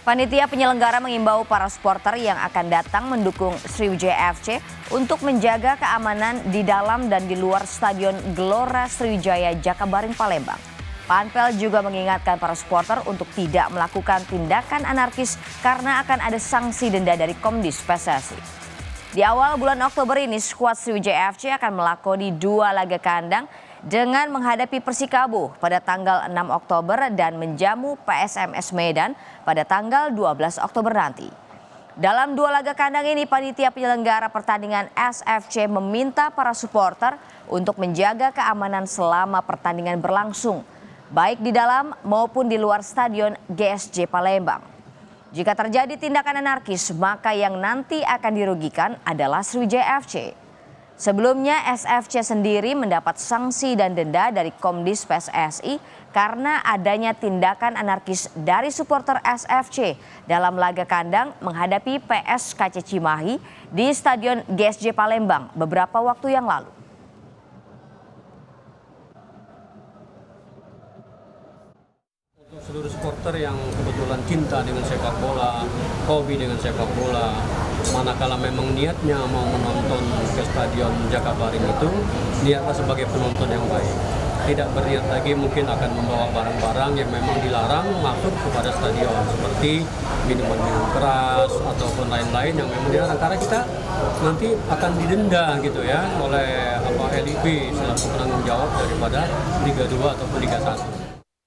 Panitia penyelenggara mengimbau para supporter yang akan datang mendukung Sriwijaya FC untuk menjaga keamanan di dalam dan di luar Stadion Gelora Sriwijaya Jakabaring Palembang. Panpel juga mengingatkan para supporter untuk tidak melakukan tindakan anarkis karena akan ada sanksi denda dari Komdis PSSI. Di awal bulan Oktober ini, skuad Sriwijaya FC akan melakoni 2 laga kandang dengan menghadapi Persikabo pada tanggal 6 Oktober dan menjamu PSMS Medan pada tanggal 12 Oktober nanti. Dalam 2 laga kandang ini, panitia penyelenggara pertandingan SFC meminta para supporter untuk menjaga keamanan selama pertandingan berlangsung, baik di dalam maupun di luar Stadion GSJ Palembang. Jika terjadi tindakan anarkis, maka yang nanti akan dirugikan adalah Sriwijaya FC. Sebelumnya SFC sendiri mendapat sanksi dan denda dari Komdis PSSI karena adanya tindakan anarkis dari supporter SFC dalam laga kandang menghadapi PSKC Cimahi di Stadion GSJ Palembang beberapa waktu yang lalu. Untuk seluruh supporter yang kebetulan cinta dengan sepak bola, hobi dengan sepak bola, manakala memang niatnya mau menonton ke Stadion Jakabaring itu, niatlah sebagai penonton yang baik. Tidak berniat lagi mungkin akan membawa barang-barang yang memang dilarang masuk kepada stadion, seperti minuman-minuman keras ataupun lain-lain yang memang dilarang, karena kita nanti akan didenda gitu ya oleh LIB selaku penanggung jawab daripada Liga 2 ataupun Liga 1.